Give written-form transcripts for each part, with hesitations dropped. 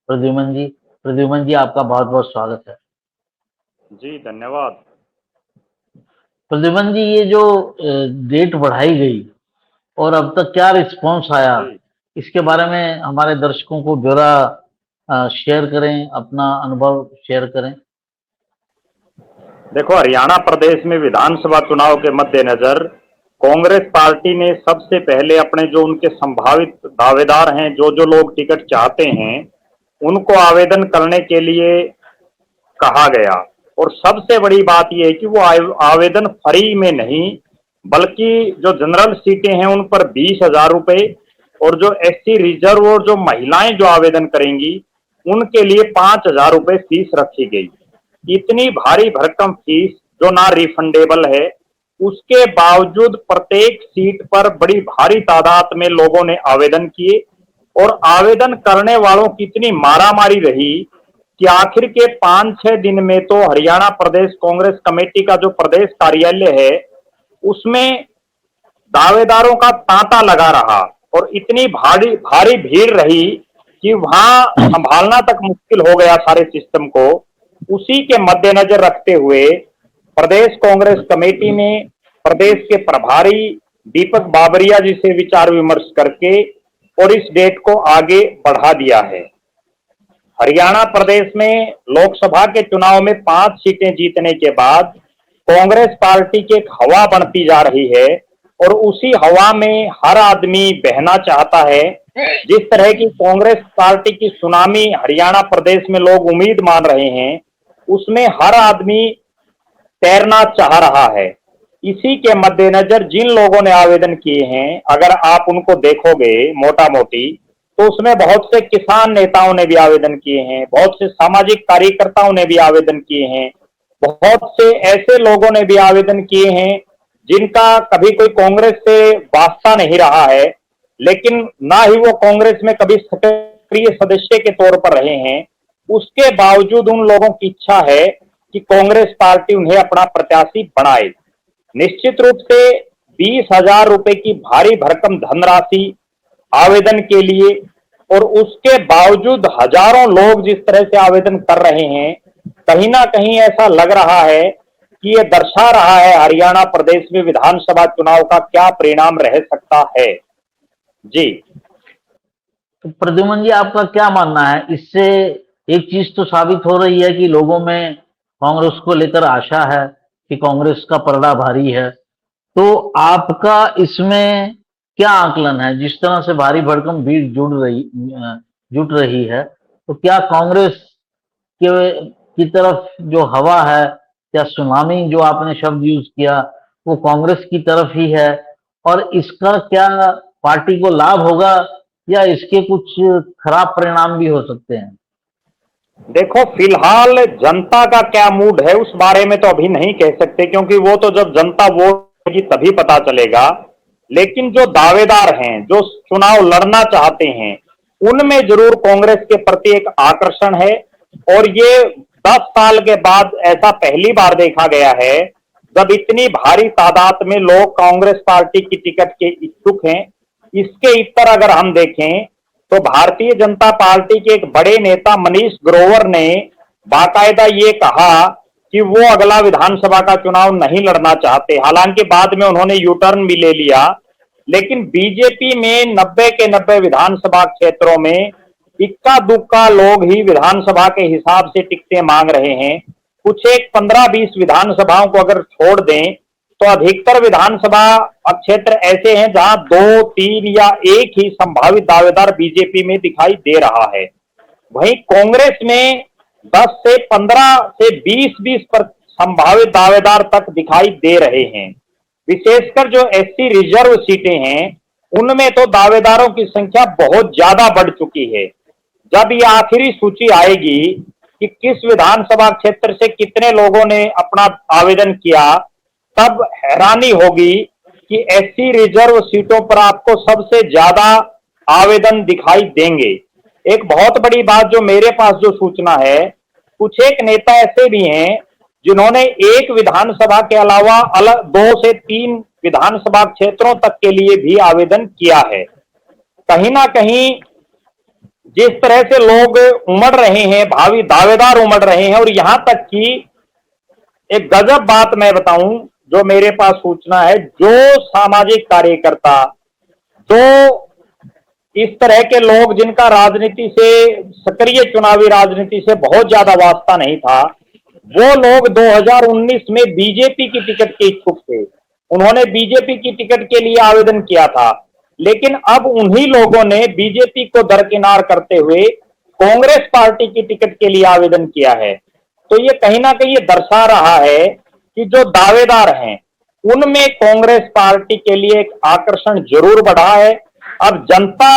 प्रद्युमन जी। प्रद्युमन जी, आपका बहुत बहुत स्वागत है। जी धन्यवाद। प्रद्युमन जी, ये जो डेट बढ़ाई गई और अब तक क्या रिस्पॉन्स आया, जी इसके बारे में हमारे दर्शकों को ब्यौरा शेयर करें, अपना अनुभव शेयर करें। देखो, हरियाणा प्रदेश में विधानसभा चुनाव के मद्देनजर कांग्रेस पार्टी ने सबसे पहले अपने जो उनके संभावित दावेदार हैं, जो जो लोग टिकट चाहते हैं, उनको आवेदन करने के लिए कहा गया। और सबसे बड़ी बात यह है कि वो आवेदन फ्री में नहीं, बल्कि जो जनरल सीटें हैं उन पर 20,000 रुपये, और जो एससी रिजर्व और जो महिलाएं जो आवेदन करेंगी उनके लिए 5,000 रुपये फीस रखी गई। इतनी भारी भरकम फीस जो ना रिफंडेबल है, उसके बावजूद प्रत्येक सीट पर बड़ी भारी तादाद में लोगों ने आवेदन किए। और आवेदन करने वालों की इतनी मारामारी रही कि आखिर के 5-6 दिन में तो हरियाणा प्रदेश कांग्रेस कमेटी का जो प्रदेश कार्यालय है उसमें दावेदारों का तांता लगा रहा। और इतनी भारी भारी भीड़ रही कि वहां संभालना तक मुश्किल हो गया सारे सिस्टम को। उसी के मद्देनजर रखते हुए प्रदेश कांग्रेस कमेटी ने प्रदेश के प्रभारी दीपक बाबरिया जी से विचार विमर्श करके और इस डेट को आगे बढ़ा दिया है। हरियाणा प्रदेश में लोकसभा के चुनाव में 5 सीटें जीतने के बाद कांग्रेस पार्टी की एक हवा बनती जा रही है, और उसी हवा में हर आदमी बहना चाहता है। जिस तरह की कांग्रेस पार्टी की सुनामी हरियाणा प्रदेश में लोग उम्मीद मान रहे हैं, उसमें हर आदमी तैरना चाह रहा है। इसी के मद्देनजर जिन लोगों ने आवेदन किए हैं, अगर आप उनको देखोगे मोटा मोटी, तो उसमें बहुत से किसान नेताओं ने भी आवेदन किए हैं, बहुत से सामाजिक कार्यकर्ताओं ने भी आवेदन किए हैं, बहुत से ऐसे लोगों ने भी आवेदन किए हैं जिनका कभी कोई कांग्रेस से वास्ता नहीं रहा है, लेकिन ना ही वो कांग्रेस में कभी सक्रिय सदस्य के तौर पर रहे हैं। उसके बावजूद उन लोगों की इच्छा है कि कांग्रेस पार्टी उन्हें अपना प्रत्याशी बनाए। निश्चित रूप से 20,000 रुपए की भारी भरकम धनराशि आवेदन के लिए, और उसके बावजूद हजारों लोग जिस तरह से आवेदन कर रहे हैं, कहीं ना कहीं ऐसा लग रहा है कि ये दर्शा रहा है हरियाणा प्रदेश में विधानसभा चुनाव का क्या परिणाम रह सकता है। जी तो प्रद्युमन जी, आपका क्या मानना है इससे? एक चीज तो साबित हो रही है कि लोगों में कांग्रेस को लेकर आशा है कि कांग्रेस का पलड़ा भारी है। तो आपका इसमें क्या आकलन है? जिस तरह से भारी भरकम भीड़ जुट रही है, तो क्या कांग्रेस के की तरफ जो हवा है, या सुनामी जो आपने शब्द यूज किया, वो कांग्रेस की तरफ ही है? और इसका क्या पार्टी को लाभ होगा, या इसके कुछ खराब परिणाम भी हो सकते हैं? देखो, फिलहाल जनता का क्या मूड है उस बारे में तो अभी नहीं कह सकते, क्योंकि वो तो जब जनता वोट देगी तभी पता चलेगा। लेकिन जो दावेदार हैं, जो चुनाव लड़ना चाहते हैं, उनमें जरूर कांग्रेस के प्रति एक आकर्षण है। और ये 10 साल के बाद ऐसा पहली बार देखा गया है जब इतनी भारी तादाद में लोग कांग्रेस पार्टी की टिकट के इच्छुक हैं। इसके इतर अगर हम देखें तो भारतीय जनता पार्टी के एक बड़े नेता मनीष ग्रोवर ने बाकायदा ये कहा कि वो अगला विधानसभा का चुनाव नहीं लड़ना चाहते। हालांकि बाद में उन्होंने यू टर्न भी ले लिया, लेकिन बीजेपी में 90 के 90 विधानसभा क्षेत्रों में इक्का दुक्का लोग ही विधानसभा के हिसाब से टिकटें मांग रहे हैं। कुछ एक 15-20 विधानसभाओं को अगर छोड़ दें तो अधिकतर विधानसभा क्षेत्र ऐसे हैं जहां 2-3 या एक ही संभावित दावेदार बीजेपी में दिखाई दे रहा है। वहीं कांग्रेस में 10 से 15 से 20-20 पर संभावित दावेदार तक दिखाई दे रहे हैं। विशेषकर जो एससी रिजर्व सीटें हैं, उनमें तो दावेदारों की संख्या बहुत ज्यादा बढ़ चुकी है। जब ये आखिरी सूची आएगी कि किस विधानसभा क्षेत्र से कितने लोगों ने अपना आवेदन किया, तब हैरानी होगी कि एससी रिजर्व सीटों पर आपको सबसे ज्यादा आवेदन दिखाई देंगे। एक बहुत बड़ी बात जो मेरे पास जो सूचना है, कुछ एक नेता ऐसे भी हैं जिन्होंने एक विधानसभा के अलावा अलग 2 से 3 विधानसभा क्षेत्रों तक के लिए भी आवेदन किया है। कहीं ना कहीं जिस तरह से लोग उमड़ रहे हैं, भावी दावेदार उमड़ रहे हैं, और यहां तक कि एक गजब बात मैं बताऊं, जो मेरे पास सूचना है, जो सामाजिक कार्यकर्ता, जो इस तरह के लोग जिनका राजनीति से, सक्रिय चुनावी राजनीति से बहुत ज्यादा वास्ता नहीं था, वो लोग 2019 में बीजेपी की टिकट के इच्छुक थे। उन्होंने बीजेपी की टिकट के लिए आवेदन किया था, लेकिन अब उन्हीं लोगों ने बीजेपी को दरकिनार करते हुए कांग्रेस पार्टी की टिकट के लिए आवेदन किया है। तो ये कहीं ना कहीं ये दर्शा रहा है कि जो दावेदार हैं उनमें कांग्रेस पार्टी के लिए एक आकर्षण जरूर बढ़ा है। अब जनता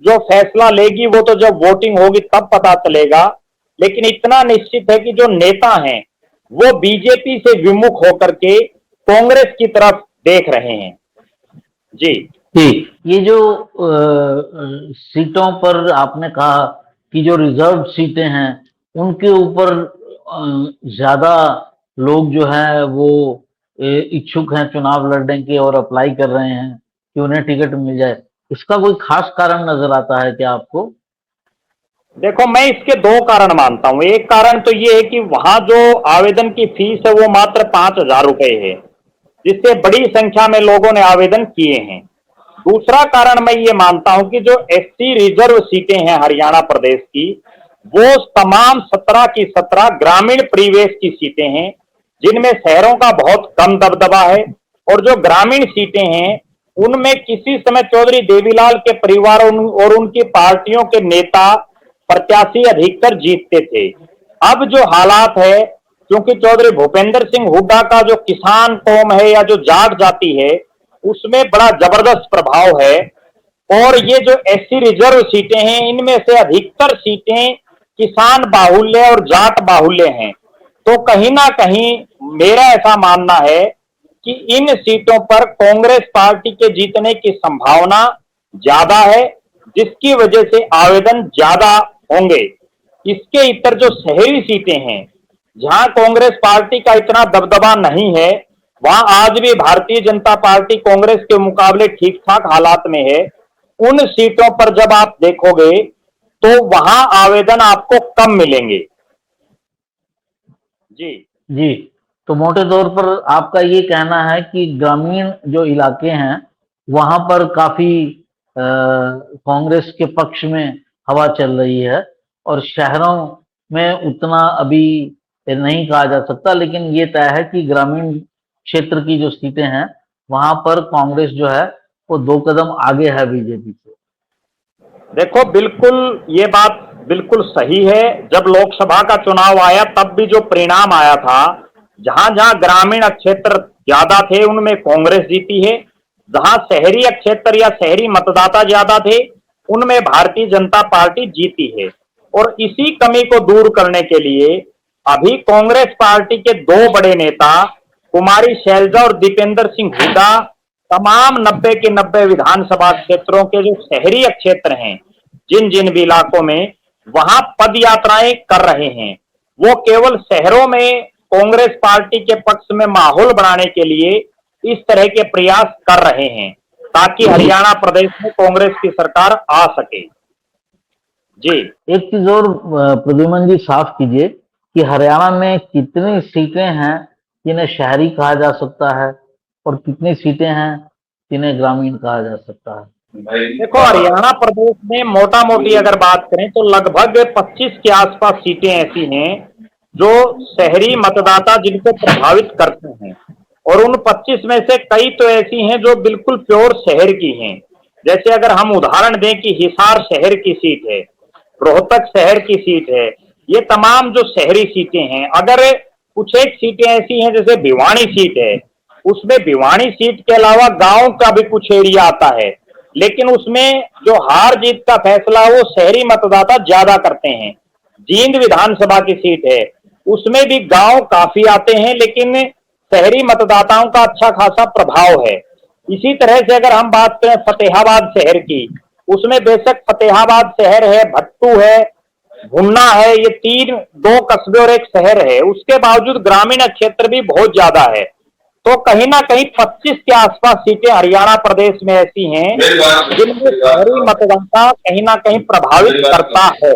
जो फैसला लेगी वो तो जब वोटिंग होगी तब पता चलेगा, लेकिन इतना निश्चित है कि जो नेता हैं वो बीजेपी से विमुख होकर के कांग्रेस की तरफ देख रहे हैं। जी जी, ये जो सीटों पर आपने कहा कि जो रिजर्व सीटें हैं उनके ऊपर ज्यादा लोग जो है वो इच्छुक हैं चुनाव लड़ने के और अप्लाई कर रहे हैं कि उन्हें टिकट मिल जाए। इसका कोई खास कारण नजर आता है क्या आपको? देखो, मैं इसके दो कारण मानता हूं। एक कारण तो ये है कि वहां जो आवेदन की फीस है वो मात्र 5,000 रुपए है, जिससे बड़ी संख्या में लोगों ने आवेदन किए हैं। दूसरा कारण मैं ये मानता हूं कि जो एससी रिजर्व सीटें हैं हरियाणा प्रदेश की, वो तमाम 17 की 17 ग्रामीण परिवेश की सीटें हैं, जिनमें शहरों का बहुत कम दबदबा है। और जो ग्रामीण सीटें हैं उनमें किसी समय चौधरी देवीलाल के परिवार और उनकी पार्टियों के नेता प्रत्याशी अधिकतर जीतते थे। अब जो हालात है, क्योंकि चौधरी भूपेंद्र सिंह हुड्डा का जो किसान कौम है या जो जाट जाति है उसमें बड़ा जबरदस्त प्रभाव है, और ये जो एससी रिजर्व सीटें हैं इनमें से अधिकतर सीटें किसान बाहुल्य और जाट बाहुल्य हैं। तो कहीं ना कहीं मेरा ऐसा मानना है कि इन सीटों पर कांग्रेस पार्टी के जीतने की संभावना ज्यादा है, जिसकी वजह से आवेदन ज्यादा होंगे। इसके इतर जो शहरी सीटें हैं जहां कांग्रेस पार्टी का इतना दबदबा नहीं है, वहां आज भी भारतीय जनता पार्टी कांग्रेस के मुकाबले ठीक ठाक हालात में है। उन सीटों पर जब आप देखोगे तो वहां आवेदन आपको कम मिलेंगे। जी जी, तो मोटे तौर पर आपका ये कहना है कि ग्रामीण जो इलाके हैं वहां पर काफी कांग्रेस के पक्ष में हवा चल रही है, और शहरों में उतना अभी नहीं कहा जा सकता, लेकिन ये तय है कि ग्रामीण क्षेत्र की जो सीटें हैं वहां पर कांग्रेस जो है वो 2 कदम आगे है बीजेपी से। देखो, बिल्कुल ये बात बिल्कुल सही है। जब लोकसभा का चुनाव आया तब भी जो परिणाम आया था, जहां जहां ग्रामीण क्षेत्र ज्यादा थे उनमें कांग्रेस जीती है, जहां शहरी क्षेत्र या शहरी मतदाता ज्यादा थे उनमें भारतीय जनता पार्टी जीती है। और इसी कमी को दूर करने के लिए अभी कांग्रेस पार्टी के दो बड़े नेता कुमारी शैलजा और दीपेंद्र सिंह हुड्डा तमाम 90 के 90 विधानसभा क्षेत्रों के जो शहरी क्षेत्र हैं, जिन जिन भी इलाकों में, वहां पद यात्राएं कर रहे हैं। वो केवल शहरों में कांग्रेस पार्टी के पक्ष में माहौल बनाने के लिए इस तरह के प्रयास कर रहे हैं ताकि हरियाणा प्रदेश में कांग्रेस की सरकार आ सके। जी, एक चीज और प्रद्युमन जी साफ कीजिए कि हरियाणा में कितनी सीटें हैं जिन्हें शहरी कहा जा सकता है और कितनी सीटें हैं जिन्हें ग्रामीण कहा जा सकता है? देखो, हरियाणा प्रदेश में मोटा मोटी अगर बात करें तो लगभग 25 के आसपास सीटें ऐसी हैं जो शहरी मतदाता जिनको प्रभावित करते हैं, और उन 25 में से कई तो ऐसी हैं जो बिल्कुल प्योर शहर की हैं। जैसे अगर हम उदाहरण दें कि हिसार शहर की सीट है, रोहतक शहर की सीट है, ये तमाम जो शहरी सीटें हैं। अगर कुछ एक सीटें ऐसी हैं जैसे भिवानी सीट है, उसमें भिवानी सीट के अलावा गांव का भी कुछ एरिया आता है, लेकिन उसमें जो हार जीत का फैसला वो शहरी मतदाता ज्यादा करते हैं। जींद विधानसभा की सीट है, उसमें भी गांव काफी आते हैं, लेकिन शहरी मतदाताओं का अच्छा खासा प्रभाव है। इसी तरह से अगर हम बात करें फतेहाबाद शहर की, उसमें बेशक फतेहाबाद शहर है, भट्टू है, भुन्ना है, ये 2 कस्बे और एक शहर है, उसके बावजूद ग्रामीण क्षेत्र भी बहुत ज्यादा है। तो कहीं ना कहीं 25 के आसपास सीटें हरियाणा प्रदेश में ऐसी हैं जिनमें शहरी मतदाता कहीं ना कहीं प्रभावित करता है।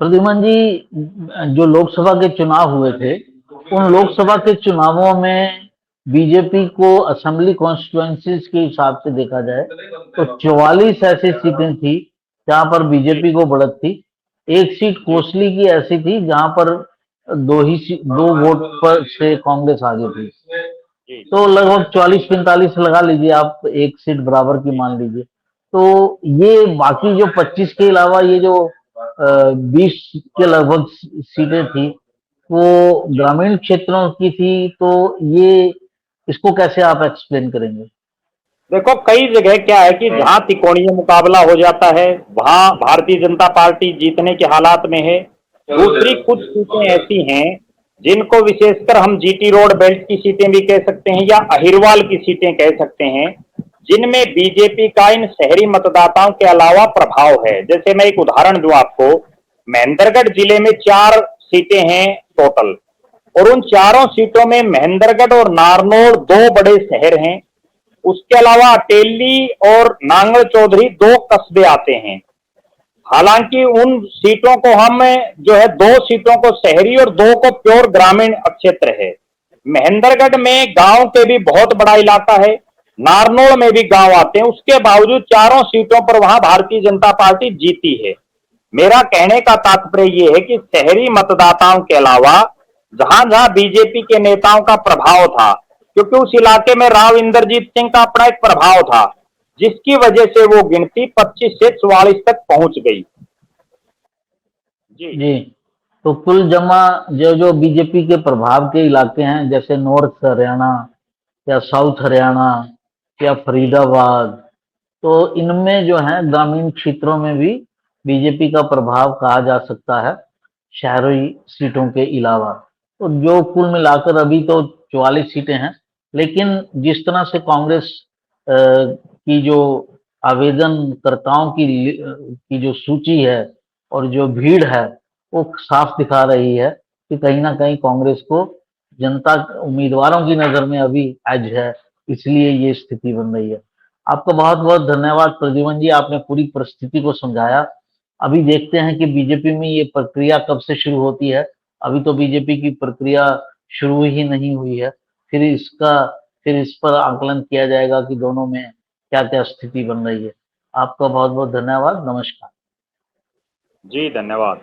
प्रद्युमन जी, जो लोकसभा के चुनाव हुए थे, उन लोकसभा के चुनावों में बीजेपी को असेंबली कॉन्स्टिट्यूएंसीज के हिसाब से देखा जाए तो 44 ऐसी सीटें थी जहां पर बीजेपी को बढ़त थी। एक सीट कोसली की ऐसी थी जहां पर दो वोट पर से कांग्रेस आगे थी। तो लगभग 44-45 लगा लीजिए आप, एक सीट बराबर की मान लीजिए। तो ये बाकी जो 25 के अलावा ये जो 20 के लगभग सीटें थी वो ग्रामीण क्षेत्रों की थी। तो ये इसको कैसे आप एक्सप्लेन करेंगे? देखो, कई जगह क्या है कि जहां त्रिकोणीय मुकाबला हो जाता है वहां भारतीय जनता पार्टी जीतने के हालात में है। दूसरी कुछ सीटें ऐसी हैं जिनको विशेषकर हम जीटी रोड बेल्ट की सीटें भी कह सकते हैं या अहिरवाल की सीटें कह सकते हैं, जिनमें बीजेपी का इन शहरी मतदाताओं के अलावा प्रभाव है। जैसे मैं एक उदाहरण दूं आपको, महेंद्रगढ़ जिले में 4 सीटें हैं टोटल, और उन चारों सीटों में महेंद्रगढ़ और नारनौल 2 बड़े शहर हैं। उसके अलावा अटेली और नांगल चौधरी 2 कस्बे आते हैं। हालांकि उन सीटों को हम जो है 2 सीटों को शहरी और 2 को प्योर ग्रामीण क्षेत्र है। महेंद्रगढ़ में गांव के भी बहुत बड़ा इलाका है, नारनौल में भी गांव आते हैं, उसके बावजूद चारों सीटों पर वहां भारतीय जनता पार्टी जीती है। मेरा कहने का तात्पर्य यह है कि शहरी मतदाताओं के अलावा जहां जहां बीजेपी के नेताओं का प्रभाव था, क्योंकि उस इलाके में राव इंद्रजीत सिंह का अपना एक प्रभाव था, जिसकी वजह से वो गिनती 25 से 44 तक पहुंच गई। जी, तो कुल जमा जो जो बीजेपी के प्रभाव के इलाके हैं, जैसे नॉर्थ हरियाणा या साउथ हरियाणा या फरीदाबाद, तो इनमें जो है ग्रामीण क्षेत्रों में भी बीजेपी का प्रभाव कहा जा सकता है, शहरी सीटों के अलावा। तो जो कुल मिलाकर अभी तो 44 सीटें हैं, लेकिन जिस तरह से कांग्रेस की जो आवेदनकर्ताओं की जो सूची है और जो भीड़ है, वो साफ दिखा रही है कि कहीं ना कहीं कांग्रेस को जनता उम्मीदवारों की नजर में अभी एज है, इसलिए ये स्थिति बन रही है। आपका बहुत बहुत धन्यवाद प्रद्युमन जी, आपने पूरी परिस्थिति को समझाया। अभी देखते हैं कि बीजेपी में ये प्रक्रिया कब से शुरू होती है। अभी तो बीजेपी की प्रक्रिया शुरू ही नहीं हुई है। फिर इस पर आकलन किया जाएगा कि दोनों में क्या क्या स्थिति बन रही है। आपका बहुत बहुत धन्यवाद। नमस्कार। जी, धन्यवाद।